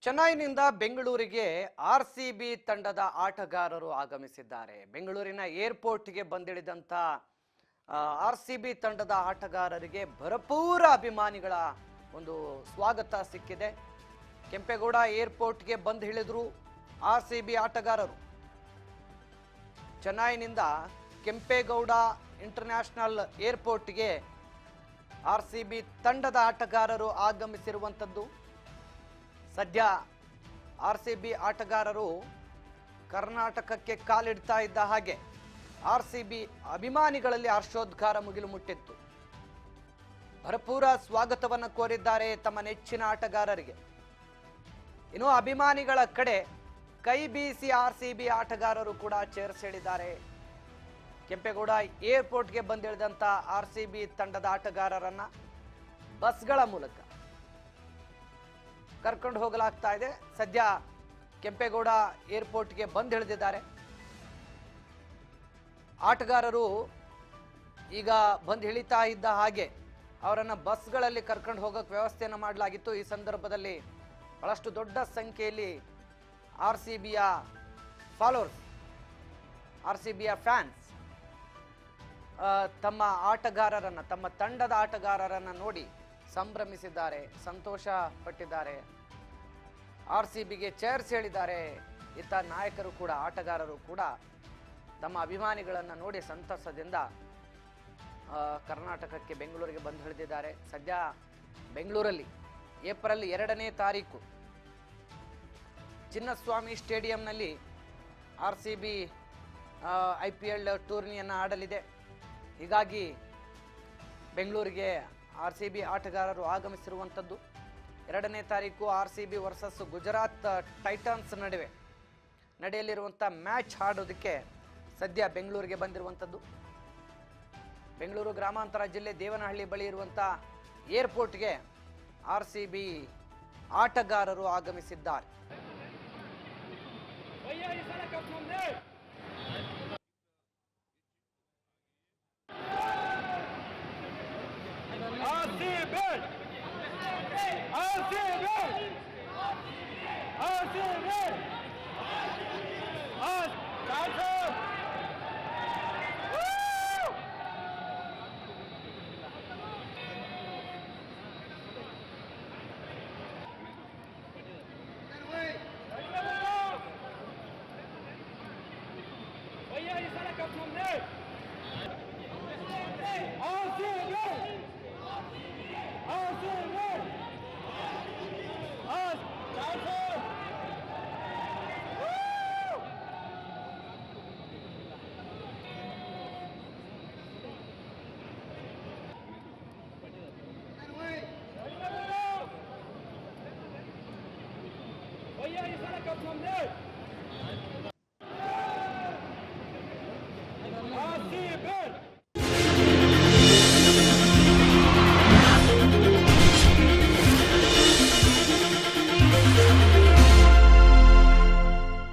ಚೆನ್ನೈನಿಂದ ಬೆಂಗಳೂರಿಗೆ ಆರ್ಸಿಬಿ ತಂಡದ ಆಟಗಾರರು ಆಗಮಿಸಿದ್ದಾರೆ. ಬೆಂಗಳೂರಿನ ಏರ್ಪೋರ್ಟ್ಗೆ ಬಂದಿಳಿದಂತ ಆರ್ಸಿಬಿ ತಂಡದ ಆಟಗಾರರಿಗೆ ಭರಪೂರ ಅಭಿಮಾನಿಗಳ ಒಂದು ಸ್ವಾಗತ ಸಿಕ್ಕಿದೆ. ಕೆಂಪೇಗೌಡ ಏರ್ಪೋರ್ಟ್ಗೆ ಬಂದು ಇಳಿದ್ರು ಆರ್ಸಿಬಿ ಆಟಗಾರರು. ಚೆನ್ನೈನಿಂದ ಕೆಂಪೇಗೌಡ ಇಂಟರ್ನ್ಯಾಷನಲ್ ಏರ್ಪೋರ್ಟ್ಗೆ ಆರ್ಸಿಬಿ ತಂಡದ ಆಟಗಾರರು ಆಗಮಿಸಿರುವಂಥದ್ದು. ಸದ್ಯ ಆರ್ಸಿಬಿ ಆಟಗಾರರು ಕರ್ನಾಟಕಕ್ಕೆ ಕಾಲಿಡ್ತಾ ಇದ್ದ ಹಾಗೆ ಆರ್ಸಿಬಿ ಅಭಿಮಾನಿಗಳಲ್ಲಿ ಹರ್ಷೋದ್ಗಾರ ಮುಗಿಲು ಮುಟ್ಟಿತ್ತು. ಭರಪೂರ ಸ್ವಾಗತವನ್ನು ಕೋರಿದ್ದಾರೆ ತಮ್ಮ ನೆಚ್ಚಿನ ಆಟಗಾರರಿಗೆ. ಇನ್ನು ಅಭಿಮಾನಿಗಳ ಕಡೆ ಕೈ ಬೀಸಿ ಆರ್ಸಿಬಿ ಆಟಗಾರರು ಕೂಡ ಸೇರಿದ್ದಾರೆ. ಕೆಂಪೇಗೌಡ ಏರ್ಪೋರ್ಟ್ಗೆ ಬಂದಿಳಿದಂತ ಆರ್ಸಿಬಿ ತಂಡದ ಆಟಗಾರರನ್ನ ಬಸ್ಗಳ ಮೂಲಕ ಕರ್ಕೊಂಡು ಹೋಗಲಾಗ್ತಾ ಇದೆ. ಸದ್ಯ ಕೆಂಪೇಗೌಡ ಏರ್ಪೋರ್ಟ್ಗೆ ಬಂದಿಳಿದಿದ್ದಾರೆ. ಆಟಗಾರರು ಈಗ ಬಂದು ಇಳಿತಾ ಇದ್ದ ಹಾಗೆ ಅವರನ್ನು ಬಸ್ಗಳಲ್ಲಿ ಕರ್ಕೊಂಡು ಹೋಗೋಕೆ ವ್ಯವಸ್ಥೆಯನ್ನು ಮಾಡಲಾಗಿತ್ತು. ಈ ಸಂದರ್ಭದಲ್ಲಿ ಬಹಳಷ್ಟು ದೊಡ್ಡ ಸಂಖ್ಯೆಯಲ್ಲಿ ಆರ್ಸಿಬಿಯ ಫಾಲೋವರ್ಸ್, ಆರ್ಸಿಬಿಯ ಫ್ಯಾನ್ಸ್ ತಮ್ಮ ಆಟಗಾರರನ್ನ, ತಮ್ಮ ತಂಡದ ಆಟಗಾರರನ್ನ ನೋಡಿ ಸಂಭ್ರಮಿಸಿದ್ದಾರೆ, ಸಂತೋಷ ಪಟ್ಟಿದ್ದಾರೆ, ಆರ್ಸಿಬಿಗೆ ಚೇರ್ಸ್ ಹೇಳಿದ್ದಾರೆ. ಇತ್ತ ನಾಯಕರು ಕೂಡ, ಆಟಗಾರರು ಕೂಡ ತಮ್ಮ ಅಭಿಮಾನಿಗಳನ್ನು ನೋಡಿ ಸಂತಸದಿಂದ ಕರ್ನಾಟಕಕ್ಕೆ, ಬೆಂಗಳೂರಿಗೆ ಬಂದು ಇಳಿದಿದ್ದಾರೆ. ಸದ್ಯ ಬೆಂಗಳೂರಲ್ಲಿ ಏಪ್ರಿಲ್ 2ನೇ ತಾರೀಕು ಚಿನ್ನಸ್ವಾಮಿ ಸ್ಟೇಡಿಯಂನಲ್ಲಿ ಆರ್ಸಿಬಿ IPL ಟೂರ್ನಿಯನ್ನು ಆಡಲಿದೆ. ಹೀಗಾಗಿ ಬೆಂಗಳೂರಿಗೆ ಆರ್ಸಿಬಿ ಆಟಗಾರರು ಆಗಮಿಸಿರುವಂಥದ್ದು. 2ನೇ ತಾರೀಕು ಆರ್ಸಿಬಿ ವರ್ಸಸ್ ಗುಜರಾತ್ ಟೈಟನ್ಸ್ ನಡುವೆ ನಡೆಯಲಿರುವಂಥ ಮ್ಯಾಚ್ ಆಡೋದಕ್ಕೆ ಸದ್ಯ ಬೆಂಗಳೂರಿಗೆ ಬಂದಿರುವಂಥದ್ದು. ಬೆಂಗಳೂರು ಗ್ರಾಮಾಂತರ ಜಿಲ್ಲೆ ದೇವನಹಳ್ಳಿ ಬಳಿ ಇರುವಂಥ ಏರ್ಪೋರ್ಟ್ಗೆ ಆರ್ಸಿಬಿ ಆಟಗಾರರು ಆಗಮಿಸಿದ್ದಾರೆ. Voy a ir a la